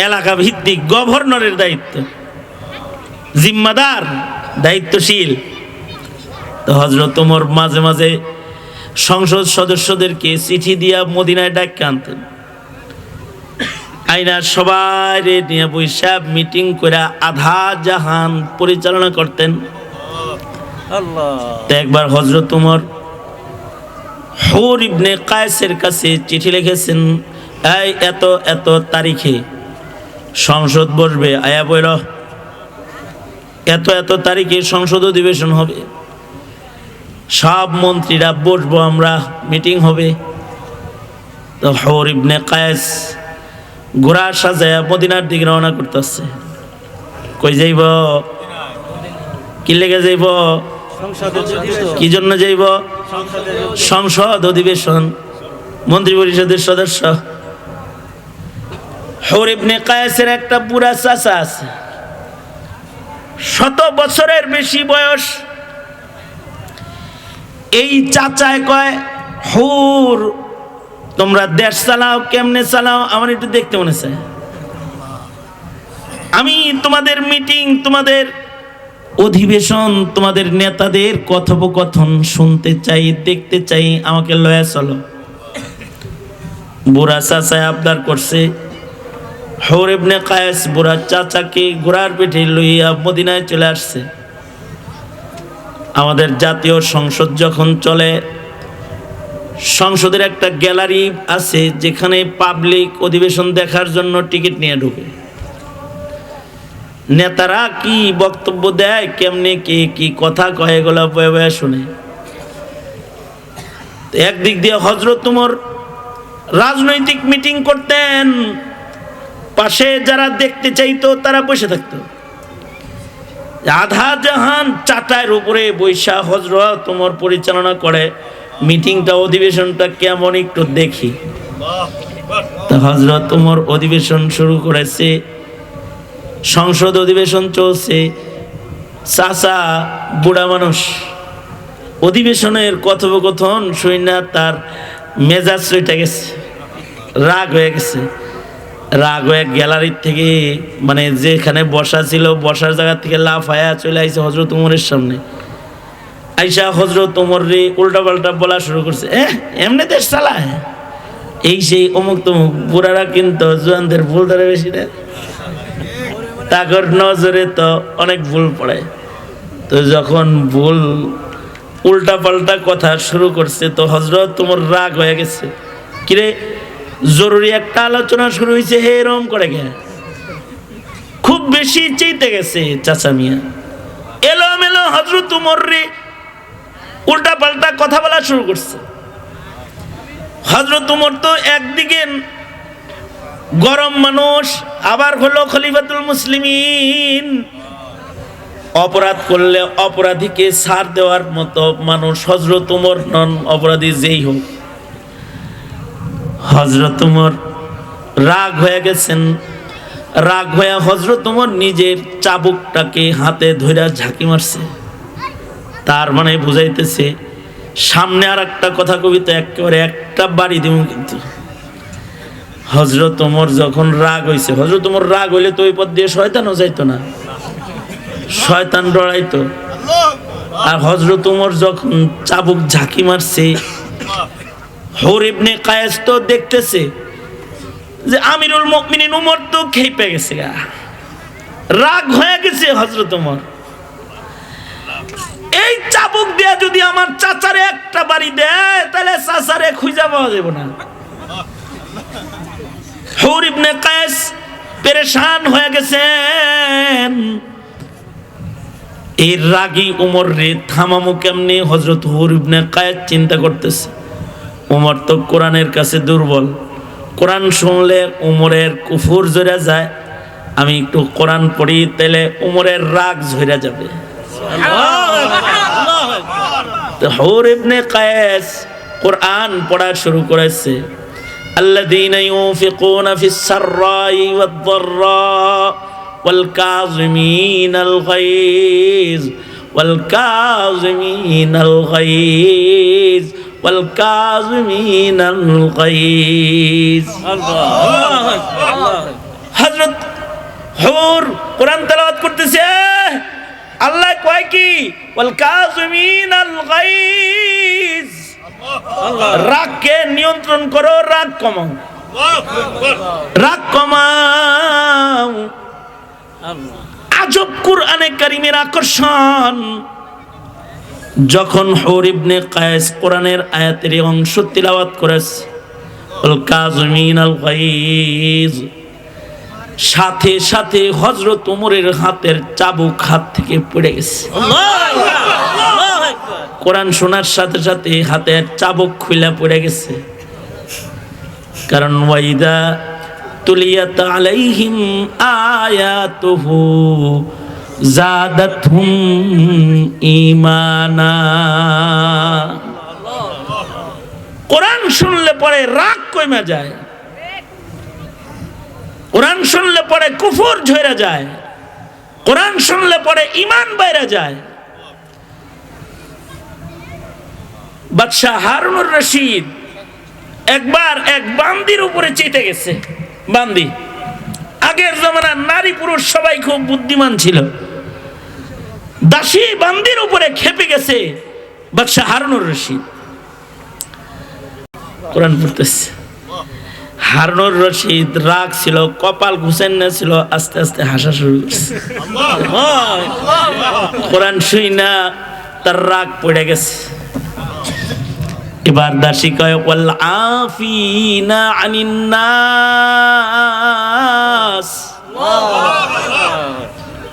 এলাকা ভিত্তিক গভর্নরের দায়িত্ব, জিম্মাদার, দায়িত্বশীল। তো হযরত ওমর মাঝে মাঝে সংসদ সদস্যদেরকে চিঠি দিয়া মদিনায় ডাক আনতেন, আইনা সবাই নিয়ে বৈশা মিটিং করে আধা জাহান পরিচালনা করতেন। তো একবার হযরত ওমর হুর ইবনে কায়েসের কাছে চিঠি লিখেছেন, এই এত এত তারিখে সংসদ বসবে, আয়া বইল এত এত তারিখে সংসদ অধিবেশন হবে, সব মন্ত্রীরা বসবো, আমরা মিটিং হবে। তো হুর ইবনে কায়েস ঘোড়া সাজায়া মদিনার দিকে রওনা করতেছে। কই যাইব? কি লেগে যাইব? কি জন্য যাইব? সংসদ অধিবেশন, মন্ত্রী পরিষদের সদস্য। হুর ইবনে কায়েসের একটা বুড়া চাচা আছে, 100 বছরের বেশি বয়স। এই চাচায় কয়, হুর তোমরা দেশ চালাও, কেমনে চালাও আমার একটু দেখতে মনে চায়। আমি তোমাদের মিটিং, তোমাদের অধিবেশন, তোমাদের নেতাদের কথোপকথন শুনতে চাই, দেখতে চাই, আমাকে লয়া চলো। বুড়া চাচায় আবদার করছে। হুর ইবনে কায়েস বুড়া চাচাকে ঘোড়ার পিঠে লইয়া মদিনায় চলে আসছে। আমাদের জাতীয় সংসদ যখন চলে, সংসদের একটা গ্যালারি আছে যেখানে পাবলিক অধিবেশন দেখার জন্য টিকিট নিয়ে ঢুকে। নেতারা কি বক্তব্য দেয়, কেমনে কি কি কথা কয়, এগুলো বয়ে বয়ে শুনে। একদিক দিয়ে হযরত ওমর রাজনৈতিক মিটিং করতেন, পাশে যারা দেখতে চাইতো তারা বসে থাকতো। আধা জাহান চাটাইয়ের উপরে বৈশা হযরত ওমর পরিচালনা করে মিটিংটা, অধিবেশনটা কেমন একটু দেখি। তা হযরত ওমর অধিবেশন শুরু করেছে, সংসদ অধিবেশন চলছে। চাচা বুড়া মানুষ, অধিবেশনের কথোপকথন শুই না তার মেজাজ চইটা গেছে, রাগ হয়ে গেছে। রাগ হয়ে গ্যালারির থেকে, মানে যেখানে বসা ছিল বসার জায়গা থেকে লাফায়া চলে আইছে হযরত ওমরের সামনে। আইসা হযরত ওমর রে উল্টা পাল্টা বলা শুরু করছে, এমনি দেশ চালায়, এই সেই অমুক তমুক। বুড়ারা কিন্তু জোয়ানদের ভুল ধরে বেশি না, তাগর নজরে তো অনেক ভুল পড়ে। তো যখন ভুল উল্টা পাল্টা কথা শুরু করছে, তো হযরত ওমর রাগ হয়ে গেছে। কিরে, জরুরি একটা আলোচনা শুরু হয়েছে, হে এরকম করে গে, খুব বেশি চেইতে গেছে চাচা মিয়া। এলোমেলো হযরত ওমর রে উল্টা পাল্টা কথা বলা শুরু করছে। হযরত ওমর তো একদিকে গরম মানুষ, আবার হলো খলিফাতুল মুসলিমিন, অপরাধ করলে অপরাধীকে ছাড় দেওয়ার মতো মানুষ হযরত ওমর নন, অপরাধী যেই হোক। হযরত ওমর রাগ হয়ে গেছেন। রাগ হয়ে হযরত ওমর নিজের চাবুকটাকে হাতে ধরে ঝাঁকি মারছে। তার মানে বুঝাইতেছে, সামনে আর একটা কথা কবি তো একেবারে একটা বাড়ি দিব। কিন্তু হযরত ওমর যখন রাগ হইছে, হযরত ওমর রাগ হইলে তো ওই পথ দিয়ে শয়তানও যাইতো না, শয়তান ডরাইতো। আর হযরত ওমর যখন চাবুক ঝাঁকি মারছে, হুর ইবনে কায়েস তো দেখতেছে যে আমিরুল মুমিনিন ওমর তো খেপে গেছে, রাগ হয়ে গেছে হযরত ওমর। এই চাবুক দিয়া যদি আমার চাচারে একটা বাড়ি দেয়, তাহলে চাচারে খুঁজে পাওয়া যাবে না। হুর ইবনে কায়েস পেরেশান হয়ে গেছেন। এই রাগী ওমর রে থামামু কেমনে? হযরত হুর ইবনে কায়েস চিন্তা করতেছে, ওমর তো কোরআনের কাছে দুর্বল, কোরআন শুনলে ওমরের কুফর ঝরে যায়, আমি একটু কোরআন পড়ি, তাহলে ওমরের রাগ ঝরে যাবে। হুর ইবনে কায়েস কোরআন পড়া শুরু করেছে। আল্লাযীনা ইউনফিকুনা ফিস সাররাই ওয়াদ দাররা ওয়াল কাযিমিনাল গায়জ ওয়াল কাযিমিনাল গায়জ ওয়াল কাযিমিনাল গায়জ। হযরত হুর কোরআন তেলাওয়াত করতেছে, আল্লাহ কয় কি, ওয়াল কাযিমিনাল গায়জ, রাগকে নিয়ন্ত্রণ করো, রাগ কমাও, রাগ কমাও। আজব কুরআনে কারীমের আকর্ষণ। যখন হুর ইবনে কায়েস কোরআনের আয়াতের এই অংশ তিলাওয়াত করেছে, ওয়াল কাযিমিনাল গায়জ, সাথে সাথে হযরত ওমরের হাতের চাবুক হাত থেকে পড়ে গেছে। কোরআন শোনার সাথে সাথে হাতের চাবুক খুলে পড়ে গেছে। কারণ ওয়াইদা তুলিয়াত আলাইহিম আয়াতুহু জাদাতহুম ঈমানা। কোরআন শুনলে পরে রাগ কমে যায়, কোরআন শুনলে পরে কুফর ঝরে যায়, কোরআন শুনলে পরে ঈমান বাইরে যায়। বাদশাহ হারুনুর রশিদ একবার এক বান্দির উপরে চেতে গেছে। বান্দি, আগের জমানার নারী পুরুষ সবাই খুব বুদ্ধিমান ছিল। দাসী বান্দির উপরে খেপে গেছে বাদশাহ হারুনুর রশিদ। কোরআন পড়তেছে, হারুনুর রশিদ রাগ ছিল, কপাল ঘুষান্না ছিল, আস্তে আস্তে হাসা শুরু করছে। কোরআন শুই না তার রাগ পড়ে গেছে। এবার দাসী কয়, ওয়াল আফিনা আনিন নাস,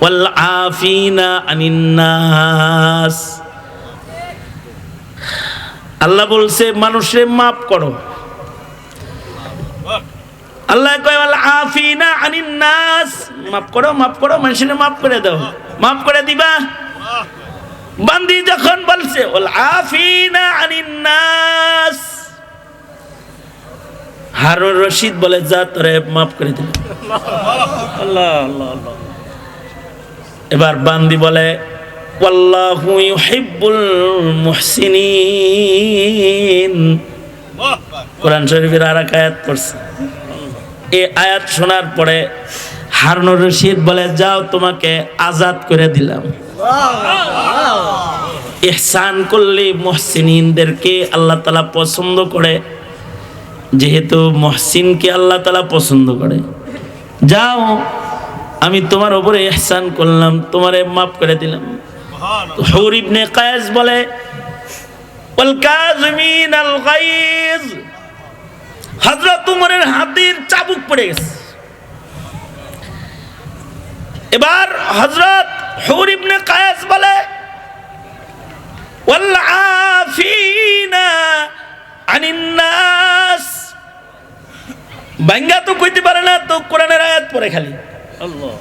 ওয়াল আফিনা আনিন নাস। আল্লাহ বলছে মানুষে মাফ করো। আল্লাহ কয়, ওয়াল আফিনা আনিন নাস, মাফ করো, মাফ করো, মানুষের মাফ করে দাও, মাফ করে দিবা। বান্দি যখন বলছে ওয়াল আফিনা আনিন নাস, হারুন রশিদ বলে, যা তোরে মাফ করে দিল। আল্লাহ আল্লাহ আল্লাহ। এবার বান্দি বলে, ওয়াল্লাহু ইউহিব্বুল মুহসিনিন। কোরআন শরীফের আরেক আয়াত পড়ছে। এই আয়াত শোনার পরে হারুন রশিদ বলে, যাও তোমাকে আজাদ করে দিলাম। ইহসান করলে মুহসিনদেরকে আল্লাহ তাআলা পছন্দ করে, যেহেতু মুহসিনকে আল্লাহ তাআলা পছন্দ করে, যাও আমি তোমার উপরে ইহসান করলাম, তোমারে মাফ করে দিলাম। হুর ইবনে কায়েস বলে, ওয়াল কাযিমিনাল গায়জ, হযরত ওমরের হাতের চাবুক পড়ে গেছে। এবার হযরত হুর ইবনে কায়েস বলে, ওয়াল আফিনা আনিন নাস। বাঙ্গা তো কইতে পারে না, তো কোরআনের আয়াত পড়ে খালি। আল্লাহ,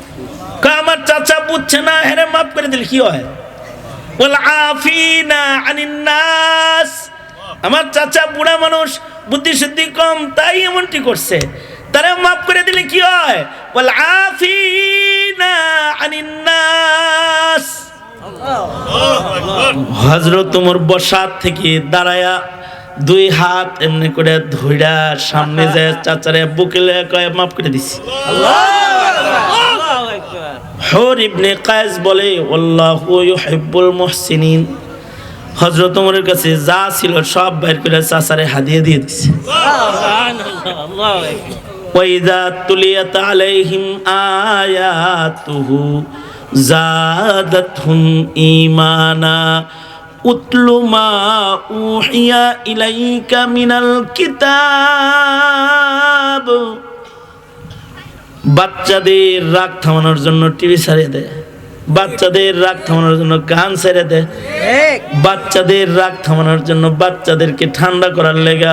আমার চাচা বুঝছে না, হেরে মাফ করে দিল কি হয়? ওয়াল আফিনা আনিন নাস, আমার চাচা বুড়া মানুষ, বুদ্ধি শুদ্ধি কম, তাই এমনটি করছে, তারে মাফ করে দিলে কি হয়? ওয়াল আফিনা আনিন নাস। হযরত ওমর বসাত থেকে দাঁড়ায়া দুই হাত এমনি করে ধইরা সামনে যায়, চাচারে বুকে লয়ে কয়, মাফ করে দিছি। হুর ইবনে কায়েস বলে, আল্লাহু ইউহিব্বুল মুহসিনিন। হযরত ওমরের কাছে যা ছিল সব বাইর করে চাচারে হাদিয়া দিয়ে দিছে। ওয়াইদা তুলিয়াত আলাইহিম আয়াতুহু জাদাতহুম ঈমানা উতলু মা উহিয়া ইলাইকা মিনাল কিতাব। বাচ্চাদের রাগ থামানোর জন্য টিভি ছাড়িয়ে দেয়, বাচ্চাদের রাগ থামানোর জন্য গান ছেড়ে দেয়, বাচ্চাদের রাগ থামানোর জন্য বাচ্চাদেরকে ঠান্ডা করার লেগা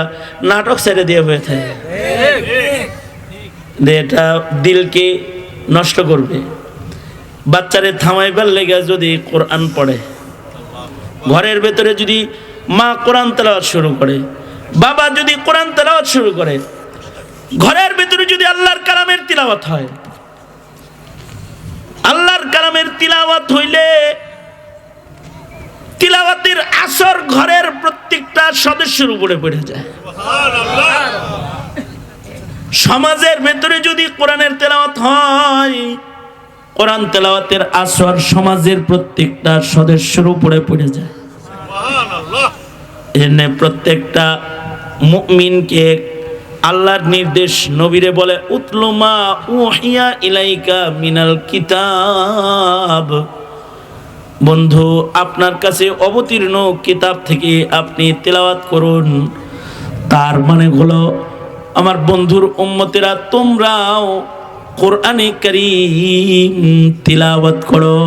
নাটক ছেড়ে দিয়ে হয়ে থাকে। এটা দিলকে নষ্ট করবে। বাচ্চারে থামাইবার লেগা যদি কোরআন পড়ে, ঘরের ভেতরে যদি মা কোরআন তেলাওয়াত শুরু করে, বাবা যদি কোরআন তেলাওয়াত শুরু করে, ঘরের ভেতরে যদি আল্লাহর কালামের তিলাওয়াত হয়, আল্লাহর কালামের তিলাওয়াত হইলে তিলাওয়াতের আসর ঘরের প্রত্যেকটা সদস্যের উপরে পড়ে যায়। সমাজের ভেতরে যদি কোরআনের তেলাওয়াত হয়, কোরআন তেলাওয়াতের আসর সমাজের প্রত্যেকটা সদস্যের উপরে পড়ে যায়। এনে প্রত্যেকটা মুমিনকে আল্লাহর নির্দেশ, নবীরে বলে উতলু মা উহিয়া ইলাইকা মিনাল কিতাব, বন্ধু আপনার কাছে অবতীর্ণ কিতাব থেকে আপনি তেলাওয়াত করুন। তার মানে হলো আমার বন্ধুর উম্মতেরা তোমরাও কোরআনে কারীম তিলাওয়াত করো,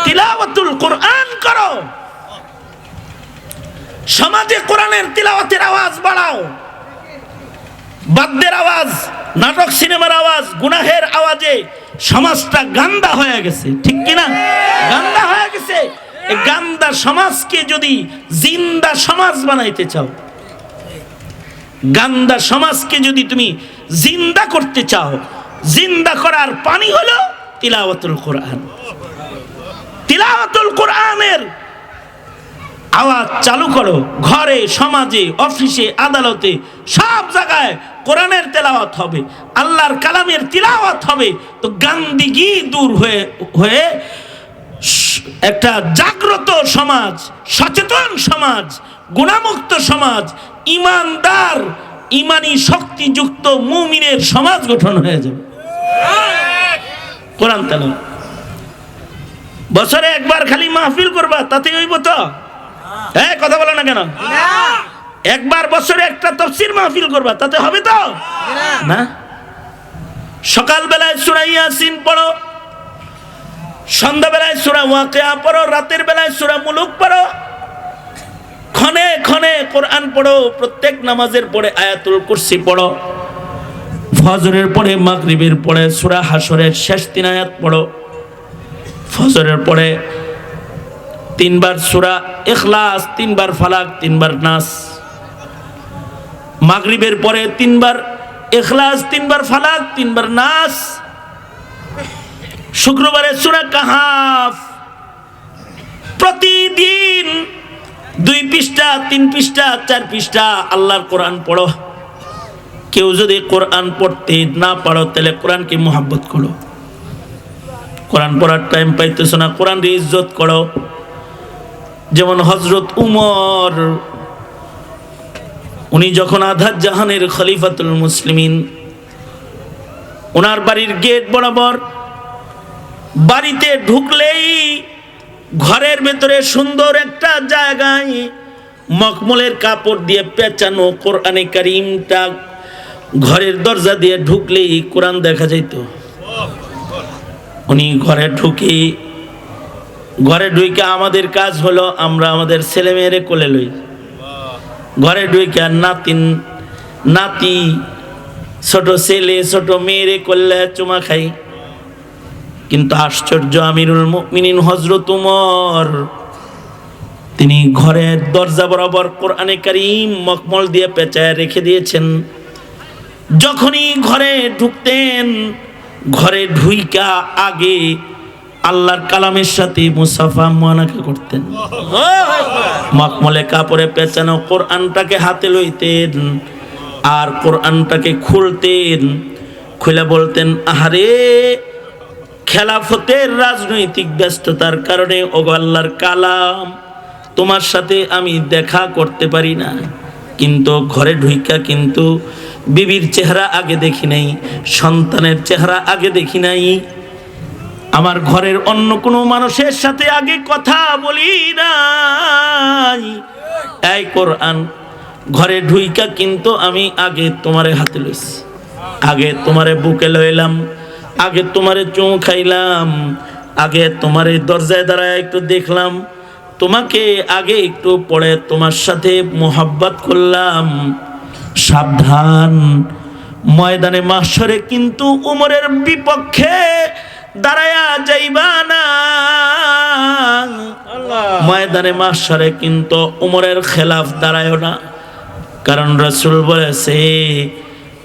তিলাওয়াতুল কোরআন করো। সমাজে কোরআনের তিলাওয়াতের আওয়াজ বাড়াও। বাদ্যের আওয়াজ, নাটক সিনেমার আওয়াজ, গুনাহের আওয়াজে সমাজটা গান্দা হয়ে গেছে, ঠিক কিনা? গান্দা হয়ে গেছে। এই গান্দা সমাজকে যদি জিন্দা সমাজ বানাইতে চাও, গান্দা সমাজকে যদি তুমি জিন্দা করতে চাও, জিন্দা করার পানি হলো তিলাওয়াতুল কোরআন। তিলাওয়াতুল কোরআনের আওয়াজ চালু করো। ঘরে, সমাজে, অফিসে, আদালতে, সব জায়গায় কোরআনের তেলাওয়াত হবে, আল্লাহর কালামের তিলাওয়াত হবে। তো গান্দিগি দূর হয়ে একটা জাগ্রত সমাজ, সচেতন সমাজ, গুণামুক্ত সমাজ, ইমানদার, ইমানি শক্তিযুক্ত মুমিনের সমাজ গঠন হয়ে যাবে। কোরআন তেলাওয়াত বছরে একবার খালি মাহফিল করবা, তাতে হইব তো? হ্যাঁ, কথা বলো না কেন? একবার বছরে একটা তাফসীর মাহফিল করবা, তাতে হবে তো? না। সকাল বেলায় সূরা ইয়াসিন পড়ো, সন্ধ্যা বেলায় সূরা ওয়াকিয়া পড়ো, রাতের বেলায় সূরা মুলুক পড়ো, ক্ষণে ক্ষণে কোরআন পড়ো, প্রত্যেক নামাজের পরে আয়াতুল কুরসি পড়ো, ফজরের পরে মাগরিবের পরে সূরা হাশরের শেষ 3 আয়াত পড়ো, ফজরের পরে 3 বার সূরা ইখলাস, 3 বার ফালাক, 3 বার নাস, মাগরিবের পরে 3 বার ইখলাস, 3 বার ফালাক, 3 বার নাস, শুক্রবারে সূরা কাহাফ। প্রতিদিন 2 পৃষ্ঠা, 3 পৃষ্ঠা, 4 পৃষ্ঠা আল্লাহর কোরআন পড়ো। কেউ যদি কোরআন পড়তে না পারো, তাহলে কোরআনকে মুহাব্বত করো। কোরআন পড়ার টাইম পাইতেছ না, কোরআনের ইজ্জত করো। যেমন হযরত উমর, উনি যখন আধার জাহানের খলিফাতুল মুসলিমিন, ওনার বাড়ির গেট বরাবর, বাড়িতে ঢুকলেই ঘরের ভেতরে সুন্দর একটা জায়গায় মখমলের কাপড় দিয়ে পেঁচানো কোরআনে কারীমটা, ঘরের দরজা দিয়ে ঢুকলেই কোরআন দেখা যাইত। উনি ঘরে ঢুকে আমাদের কাজ হলো আমরা আমাদের ছেলে মেয়েরে কোলে লই, ঘরে ঢুকে আর নাতি, ছোট ছেলে ছোট মেয়েরে কোলে চুমা খাই। কিন্তু আশ্চর্য, আমিরুল মুমিনিন হযরত উমর, তিনি ঘরের দরজা বরাবর কোরআনে কারীম মখমল দিয়ে পেঁচায় রেখে দিয়েছেন। যখনই ঘরে ঢুকতেন, ঘরে ঢুইকা আগে আল্লাহর কালামের সাথে মুসাফা মুআনাকা করতেন। মখমলে কাপড়ে পেঁচানো কোরআনটাকে হাতে লইতেন আর কোরআনটাকে খুলতেন, খুলে বলতেন, আহারে খেলাফতের রাজনৈতিক ব্যস্ততার কারণে ওগো আল্লাহর কালাম, তোমার সাথে আমি দেখা করতে পারি না। কিন্তু ঘরে ঢুইকা কিন্তু বিবির চেহারা আগে দেখি নাই, সন্তানের চেহারা আগে দেখি নাই, আমার ঘরের অন্য কোনো মানুষের সাথে আগে কথা বলি নাই। এই কোরআন ঘরে ঢুইকা কিন্তু আমি আগে তোমারে হাতে লইছি, আগে তোমারে বুকে লইলাম, আগে তোমারে চুমু খাইলাম, আগে তোমারে দরজায় দাঁড়ায় একটু দেখলাম, তোমাকে আগে একটু পড়ে তোমার সাথে মোহাব্বত করলাম। সাবধান, ময়দানে মাহশরে কিন্তু উমরের বিপক্ষে দাঁড়ায়া যাইবা না। ময়দানে মাহশরে কিন্তু উমরের খেলাফ দাঁড়ায়ও না, কারণ রাসূল বলেছে,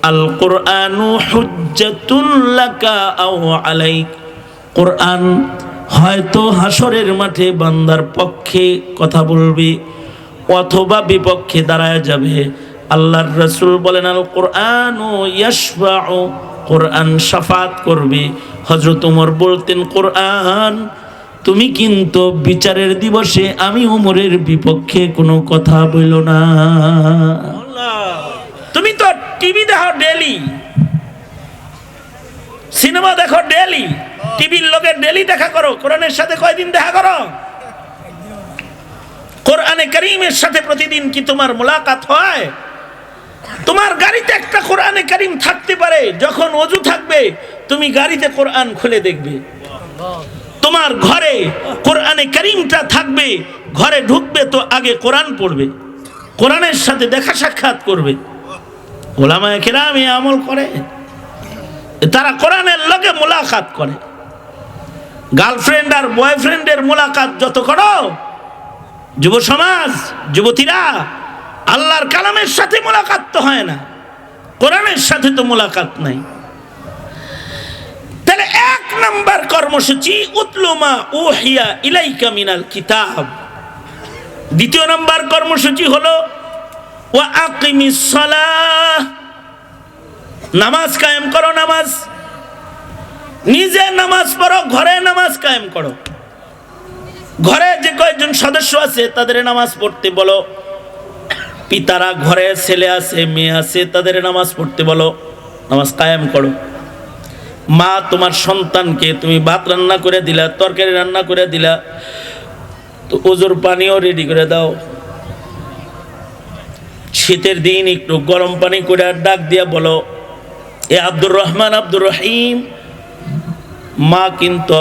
আল কুরআনু হুজ্জাতুন লাকা আও আলাইক। কোরআন হয়তো হাসরের মাঠে বান্দার পক্ষে কথা বলবে অথবা বিপক্ষে দাঁড়ায় যাবে। আল্লাহর রাসূল বলেন আল কোরআনু ইয়াশফাউ, কোরআন শাফাত করবে। হযরত ওমর বলতেন, কোরআন তুমি কিন্তু বিচারের দিবসে আমি ওমরের বিপক্ষে কোনো কথা বলো না। তুমি তো টিভি দেখো ডেলি, সিনেমা দেখো ডেলি, টিভির লোকে ডেলি দেখা করো, কোরআনের সাথে কয়দিন দেখা করো? কোরআনে কারীমের সাথে প্রতিদিন কি তোমার মোলাকাত হয়? তোমার গাড়িতে একটা কোরআনে কারীম থাকতে পারে, যখন ওযু থাকবে তুমি গাড়িতে কোরআন খুলে দেখবে। তোমার ঘরে কোরআনে কারীমটা থাকবে, ঘরে ঢুকবে তো আগে কোরআন পড়বে, কোরআনের সাথে দেখা সাক্ষাৎ করবে। উলামায়ে কেরাম এই আমল করে, তারা কোরআনের লগে মোলাকাত করে। গার্লফ্রেন্ড আর বয়ফ্রেন্ডের মোলাকাত যত করো, যুব সমাজ, যুবতীরা, আল্লাহর কালামের সাথে মোলাকাত তো হয় না, কোরআনের সাথে তো মোলাকাত নাই। তাহলে এক নাম্বার কর্মসূচি উতলুমা উহিয়া ইলাইকা মিনাল কিতাব। দ্বিতীয় নাম্বার কর্মসূচি হলো ওয়া আকিমিস সালাহ, নামাজ কায়েম করো। নামাজ, নিজে নামাজ পড়ো, ঘরে নামাজ কায়েম করো। ঘরে যে কয়েকজন সদস্য আছে তাদের নামাজ পড়তে বলো। পিতারা ঘরে ছেলে আছে, মেয়ে আছে, তাদের নামাজ পড়তে বলো, নামাজ কায়েম করো। মা তোমার সন্তানকে তুমি ভাত রান্না করে দিলা, তরকারি রান্না করে দিলা, তো ওজোর পানিও রেডি করে দাও। শীতের দিন একটু গরম পানি করে ডাক দিয়া বলো, এ আব্দুর রহমান, আব্দুর রহিম, মা কিন্তু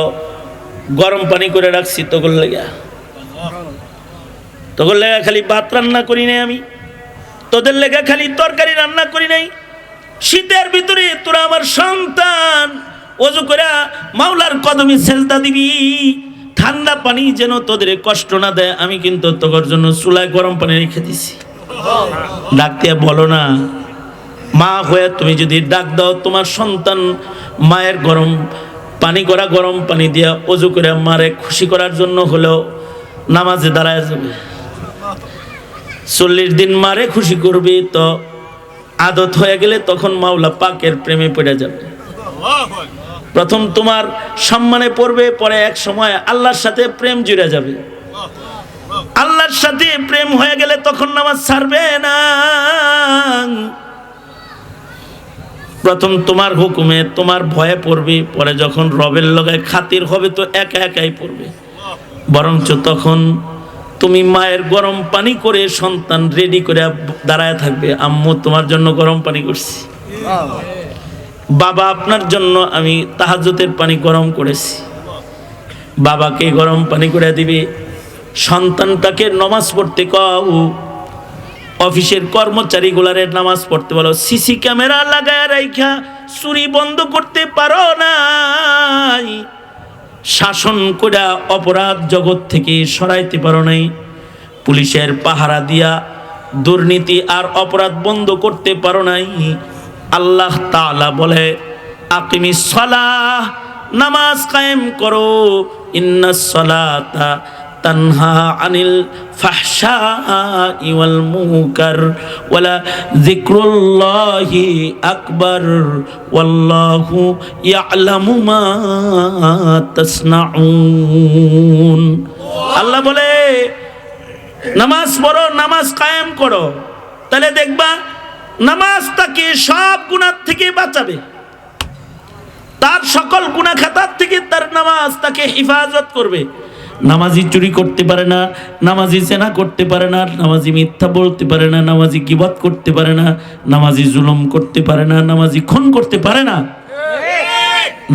গরম পানি করে রাখছি তোর লেগা, তোর লেগা খালি ভাত রান্না করি নাই আমি, তোদের লেগা খালি তরকারি রান্না করি নাই। শীতের ভিতরে তোরা আমার সন্তান ওযু করে মাওলার কদমে সেজদা দিবি, ঠান্ডা পানি যেন তোদের কষ্ট না দেয়, আমি কিন্তু তোর জন্য চুলায় গরম পানি রেখে দিছি। ডাক দিয়ে বলো না, মা হয়ে তুমি যদি ডাক দাও, তোমার সন্তান মায়ের গরম পানি করা গরম পানি দিয়া ওযু করে মারে খুশি করার জন্য হলেও নামাজে দাঁড়ায় যাবে। 40 দিন মারে খুশি করবে, তো আদত হয়ে গেলে তখন মাওলা পাকের প্রেমে পড়ে যাবে। প্রথম তোমার সম্মানে পড়বে, পরে এক সময় আল্লাহর সাথে প্রেম জুড়ে যাবে। আল্লাহর সাথে প্রেম হয়ে গেলে তখন নামাজ ছাড়বে না। প্রথম তোমার হুকুমে তোমার ভয়ে পড়বে, পরে যখন রবের লগে খাতির হবে তো একা একাই পড়বে। বরঞ্চ তখন তুমি মায়ের গরম পানি করে সন্তান রেডি করে দাঁড়ায় থাকবে, আম্মু তোমার জন্য গরম পানি করছি, বাবা আপনার জন্য আমি তাহাজ্জুদের পানি গরম করেছি। বাবাকে গরম পানি করে দিবে, সন্তানটাকে নামাজ পড়তে কও। অফিসের কর্মচারীগুলারে নামাজ পড়তে বলো। সিসি ক্যামেরা লাগায় রাইখা চুরি বন্ধ করতে পারো নাই, শাসন করে অপরাধ জগৎ থেকে সরাইতে পারো নাই, পুলিশের পাহারা দিয়া দুর্নীতি আর অপরাধ বন্ধ করতে পারো নাই। আল্লাহ তাআলা বলে আকিমিস সালাহ, নামাজ কায়েম করো। ইন্নাস সালাতা তানহা আনিল ফাহশাই ওয়াল মুনকার ওয়ালা যিকরুল্লাহি আকবার ওয়াল্লাহু ইয়ালামু মা তাসনাউন। আল্লাহ বলে নামাজ পড়ো, নামাজ কায়েম করো, তাহলে দেখবা নামাজ তাকে সব গুনাহ থেকে বাঁচাবে, তার সকল গুনাহ খাতার থেকে তার নামাজ তাকে হেফাজত করবে। নামাজি চুরি করতে পারে না, নামাজি জেনা করতে পারে না, নামাজি মিথ্যা বলতে পারে না, নামাজি গীবত করতে পারে না, নামাজি জুলুম করতে পারে না, নামাজি খুন করতে পারে না,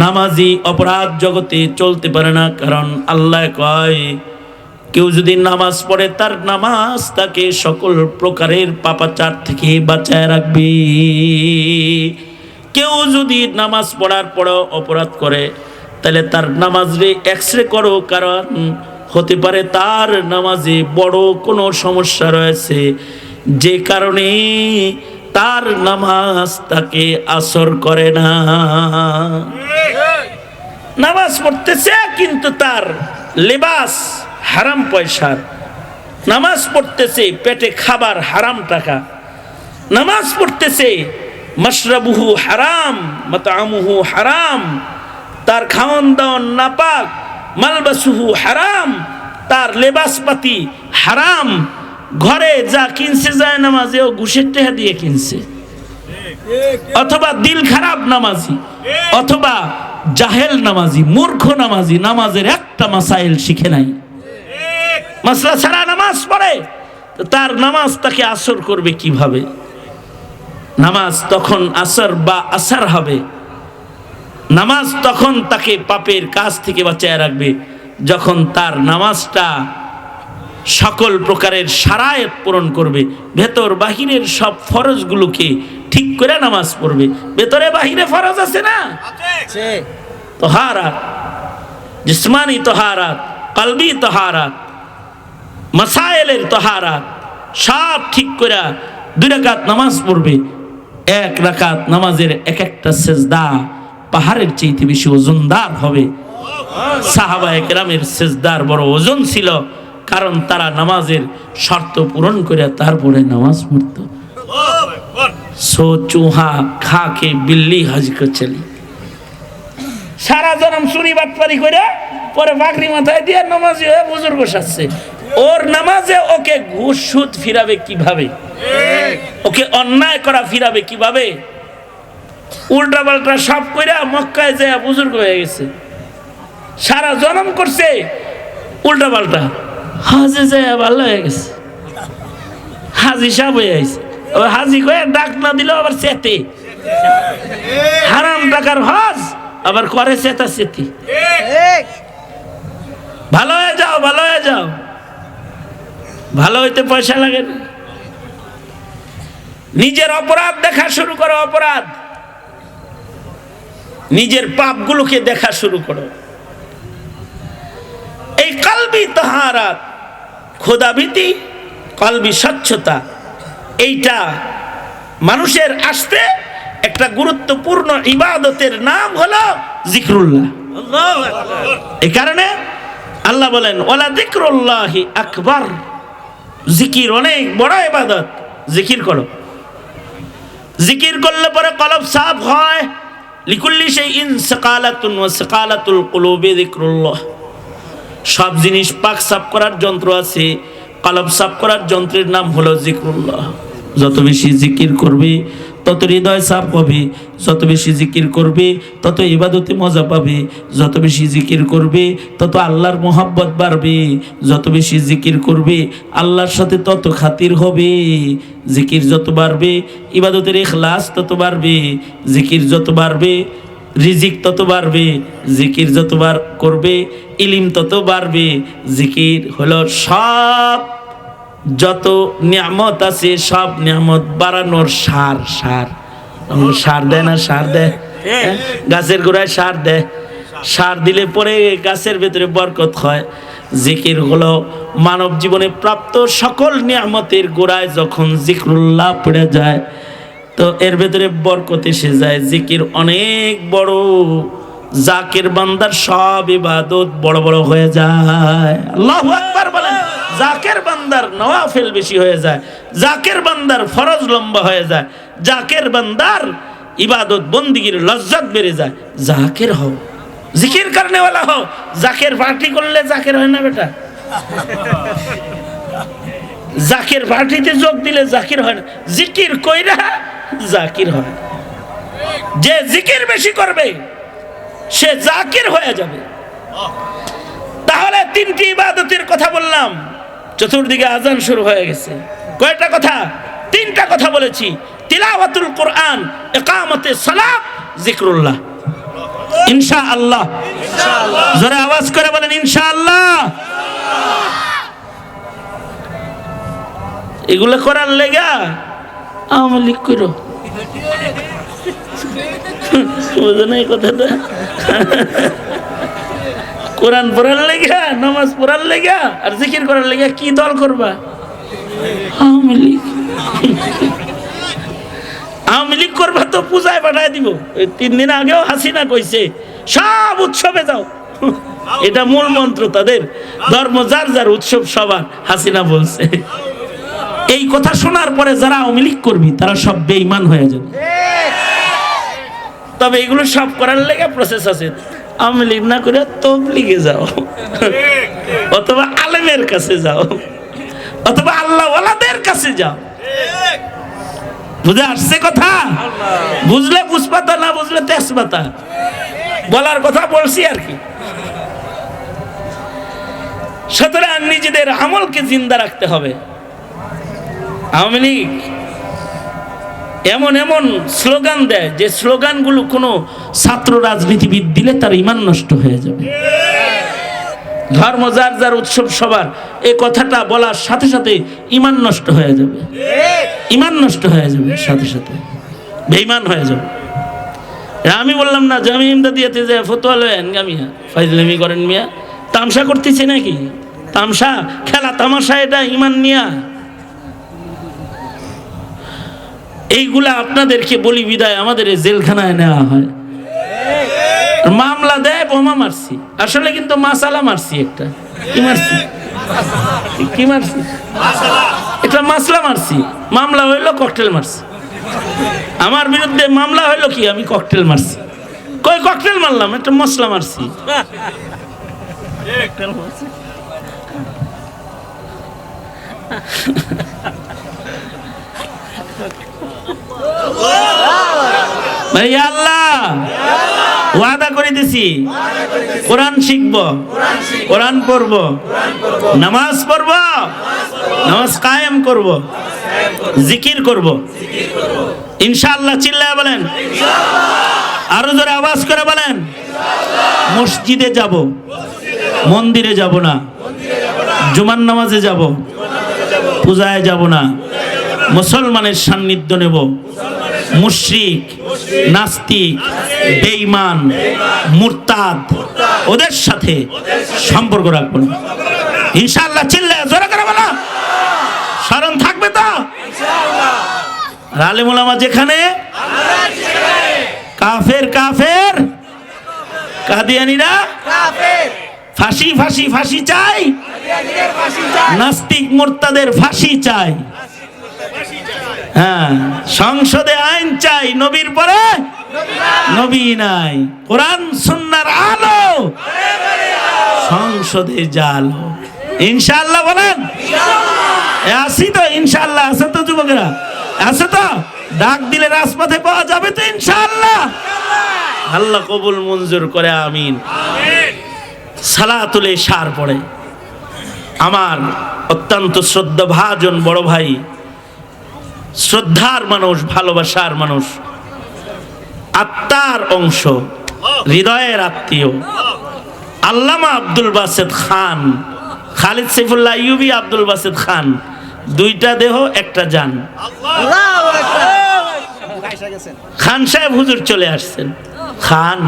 নামাজি অপরাধ জগতে চলতে পারে না। কারণ আল্লাহ কয় কেউ যদি নামাজ পড়ে তার নামাজ তাকে সকল প্রকারের পাপাচার থেকে বাঁচায় রাখবে। কেউ যদি নামাজ পড়ার পরও অপরাধ করে তাহলে তার নামাজে এক্সরে করো, কারণ হতে পারে তার নামাজে বড় কোনো সমস্যা রয়েছে, যে কারণে তার নামাজ তাকে আসর করে না। নামাজ পড়তেছে কিন্তু তার লেবাস হারাম পয়সার, নামাজ পড়তেছে পেটে খাবার হারাম টাকা, নামাজ পড়তেছে, মাশরাবুহু হারাম মাতআমুহু হারাম, তার খাওয়ান দাওয়ান নাপাক, মালবাসুহু হারাম, তার লেবাসপাতি হারাম, ঘরে যা কিনছে যায় নামাজেও ঘুষের টাকা দিয়ে কিনছে, অথবা দিল খারাপ নামাজি, অথবা জাহেল নামাজি, মূর্খ নামাজি, নামাজের একটা মাসাইল শিখে নাই, মাসলা ছাড়া নামাজ পড়ে, তার নামাজ তাকে আসর করবে কিভাবে? নামাজ তখন আসর বা আসার হবে, নামাজ তখন তাকে পাপের কাজ থেকে বাঁচায় রাখবে যখন তার নামাজটা সকল প্রকারের শারায়েত পূরণ করবে, ভেতর বাহিরের সব ফরজগুলোকে ঠিক করে নামাজ পড়বে। ভেতরে বাহিরে ফরজ আছে না, তাহারাত, জিসমানি তাহারাত, কলবি তাহারাত, মাসাইলের তাহারাত সব ঠিক করে 2 রাকাত নামাজ পড়বে। 1 রাকাত নামাজের এক একটা সেজদা পাহাড়ের চাইতে বেশি ওজনদার হবে। সাহাবায়ে কেরামের সেজদার বড় ওজন ছিল, কারণ তারা নামাজের শর্ত পূরণ করে তারপরে নামাজ পড়ত। সো চুহা খা কে বিল্লি হজ কো চলি, সারা জনম চুরি বাটপারি করে পরে পাগড়ি মাথায় দিয়ে নামাজি হয়ে বুজুর্গ সাজছে। ওর নামাজে ওকে ঘুষ সুদ ফিরাবে কিভাবে? ওকে অন্যায় করা ফিরাবে কিভাবে? উল্টা পাল্টা সব কইরা মক্কায় যায় বুজুর্গ হয়ে গেছে, সারা জনম করছে উল্টা পাল্টা, হাজে যায় ভালো হয়ে গেছে, হাজি সাহেব হয়ে গেছে। হাজি কয়ে ডাক না দিলেও আবার চেতে, হারাম টাকার হজ আবার করে চেতা চেতি। ভালো হয়ে যাও, ভালো হয়ে যাও, ভালো হইতে পয়সা লাগে না। নিজের অপরাধ দেখা শুরু করো, অপরাধ, নিজের পাপগুলোকে দেখা শুরু করো। এই কলবি তাহারাত, খোদাভীতি, কলবি স্বচ্ছতা, এইটা মানুষের আসতে একটা গুরুত্বপূর্ণ ইবাদতের নাম হলো জিকরুল্লাহ। এই কারণে আল্লাহ বলেন ওয়ালা যিকরুল্লাহি আকবার, জিকির অনেক বড় ইবাদত, জিকির করো। জিকির করলে পরে কলব সাফ হয়। লিকুল্লি শাইইন সাকালাতুন ওয়া সাকালাতুল কুলুবি যিকরুল্লাহ। সব জিনিস পাক সাফ করার যন্ত্র আছে, কলব সাফ করার যন্ত্রের নাম হলো জিকরুল্লাহ। যত বেশি জিকির করবে তত হৃদয় সাফ হবে, যত বেশি জিকির করবে তত ইবাদতে মজা পাবে, যত বেশি জিকির করবে তত আল্লাহর মোহাব্বত বাড়বে, যত বেশি জিকির করবে আল্লাহর সাথে তত খাতির হবে। জিকির যত বাড়বে ইবাদতের ইখলাস তত বাড়বে, জিকির যত বাড়বে রিজিক তত বাড়বে, জিকির যতবার করবে ইলম তত বাড়বে। জিকির হলো সব যত নিয়ামত আছে সব নিয়ামত বাড়ানোর সার। সার সার দেয় না, সার দেয়, গাছের গোড়ায় সার দেয়, সার দিলে পরে গাছের ভেতরে বরকত হয়। জিকির হলো মানব জীবনে প্রাপ্ত সকল নিয়ামতের গোড়ায় যখন জিকরুল্লাহ পড়ে যায় তো এর ভেতরে বরকত এসে যায়। জিকির অনেক বড়, জাকের বান্দার সব ইবাদত বড় বড় হয়ে যায়। আল্লাহু আকবার বলেন। জাকের বান্দার নওয়াফিল বেশি হয়ে যায়, জাকের বান্দার ফরজ লম্বা হয়ে যায়, জাকের বান্দার ইবাদত বন্দিগির লজ্জত বেড়ে যায়। জাকের হও, জিকির করনে वाला হও। জাকের পার্টি করলে জাকের হয় না বেটা, জাকের পার্টিতে যোগ দিলে জাকির হয় না, জিকির কইরা জাকির হয়। যে জিকির বেশি করবে সে জাকির হয়ে যাবে। তাহলে 3টি ইবাদতের কথা বললাম, চতুর্দিকে আজান শুরু হয়ে গেছে। কয়টা কথা? 3টা কথা বলেছি। তিলাওয়াতুল কোরআন, ইকামতে সালাত, জিকরুল্লাহ। ইনশাআল্লাহ, ইনশাআল্লাহ জোরে আওয়াজ করে বলেন ইনশাআল্লাহ। এগুলো করার লেগা আমলি করো, বুঝো না এই কথাটা? কোরআন পড়ার লেগা, নামাজ পড়ার লেগা আর জিকির করার লেগা কি দল করবা? আওয়ামী লীগ। আওয়ামী লীগ করবা তো পূজায় পাঠায় দিব। 3 দিন আগেও হাসিনা কইছে সব উৎসবে যাও, এটা মূল মন্ত্র তাদের। ধর্ম যার যার, উৎসব সবার, হাসিনা বলছে। এই কথা শোনার পরে যারা আওয়ামী লীগ করবি তারা সব বেঈমান হয়ে যাবে। তবে এগুলো সব করার লেগে প্রসেস আছে। আওয়ামী লীগ না করে তবলিগে যাও, অথবা আলেমের কাছে যাও, অথবা আল্লাহওয়ালাদের কাছে যাও। বুঝে আসছে কথা? বুঝলে বুঝপাতা, না বুঝলে তেজপাতা। বলার কথা বলছি আর কি। সুতরাং নিজেদের আমলকে জিন্দা রাখতে হবে। আওয়ামী লীগ এমন এমন স্লোগান দেয় যে স্লোগানগুলো কোনো ছাত্র রাজনীতিবিদ দিলে তার ঈমান নষ্ট হয়ে যাবে। ধর্ম যার যার, উৎসব সবার, এই কথাটা বলার সাথে সাথে ঈমান নষ্ট হয়ে যাবে। ঈমান নষ্ট হয়ে যাবে, সাথে সাথে বেঈমান হয়ে যাবে। আমি বললাম না জামি ইমদাদিয়াতে যে ফতোয়া লয়েন গামিয়া ফাইজলামি করেন মিয়া, তামসা করতেছে নাকি? তামসা, খেলা তামাশা, এটা ঈমান নিয়া। এইগুলা আপনাদেরকে বলি বিদায় আমাদের জেলখানায় নেওয়া হয়, মামলা দেয় বোমা মারছি, আসলে কিন্তু মাসালা মারছি। একটা কি মারছি? কি মারছি? একটা মাসলা মারছি। মামলা হইলো ককটেল মারছি। আমার বিরুদ্ধে মামলা হইলো কি আমি ককটেল মারছি। কই ককটেল মারলাম? একটা মশলা মারছি। ভাই আল্লাহ ওয়াদা করে দিছি, কোরআন শিখব, কোরআন পড়ব, নামাজ পড়ব, নামাজ কায়েম করব, জিকির করব ইনশাআল্লাহ। চিল্লায় বলেন, আরো জোরে আওয়াজ করে বলেন। মসজিদে যাব, মন্দিরে যাব না, জুমার নামাজে যাব, পূজায় যাব না, মুসলমানের সান্নিধ্য নেব, মুশরিক, নাস্তিক, বেঈমান, মুরতাদ ওদের সাথে সম্পর্ক রাখবো না ইনশাআল্লাহ। চিল্লায় জোরে করে বলো, স্মরণ থাকবে তো? আলেম ওলামা যেখানে, কাফের কাফের, কাদিয়ানীরা ফাঁসি ফাঁসি ফাঁসি চাই, নাস্তিক মুরতাদের ফাঁসি চাই। হ্যাঁ, সংসদে আইন চাই, নবীর পরে নবী নাই, কোরআন সুন্নাহর আলো সংসদে জালো ইনশাআল্লাহ। বলেন আসি তো ইনশাআল্লাহ? আছে তো যুবকেরা? আছে তো? ডাক দিলে রাজপথে পাওয়া যাবে তো ইনশাআল্লাহ? আল্লাহ কবুল মঞ্জুর করে, আমিন। সালাতুল ইশার পড়ে আমার অত্যন্ত শ্রদ্ধাভাজন বড় ভাই, শ্রদ্ধার মানুষ, ভালোবাসার মানুষ, আত্মার অংশ, হৃদয়ের আত্মীয় আল্লামা আব্দুল বাসেত খান, খালিদ সাইফুল্লাহ আইয়ুবী, আব্দুল বাসেত খান, দুইটা দেহ একটা জান। খান সাহেব হুজুর চলে আসছেন। খান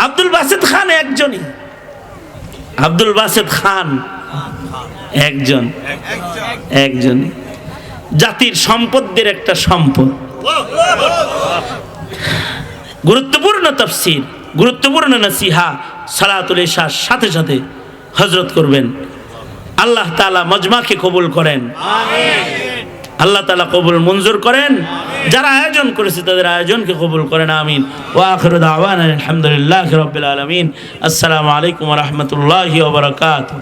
আব্দুল বাসেত খান একজনই, আব্দুল বাসেত খান একজন, একজনই, জাতির সম্পদের একটা সম্পদ। গুরুত্বপূর্ণ তাফসীর, গুরুত্বপূর্ণ নসিহা সালাতুল ইশার সাথে সাথে হযরত করবেন। আল্লাহ তাআলা মজমাকে কবুল করেন, আমিন। আল্লাহ তাআলা কবুল মঞ্জুর করেন, যারা আয়োজন করেছে তাদের আয়োজনকে কবুল করেন, আমিন। ওয়া আখিরু দাওয়ানা আলহামদুলিল্লাহি রাব্বিল আলামিন। আসসালামু আলাইকুম ওয়া রাহমাতুল্লাহি ওয়া বারাকাতুহু।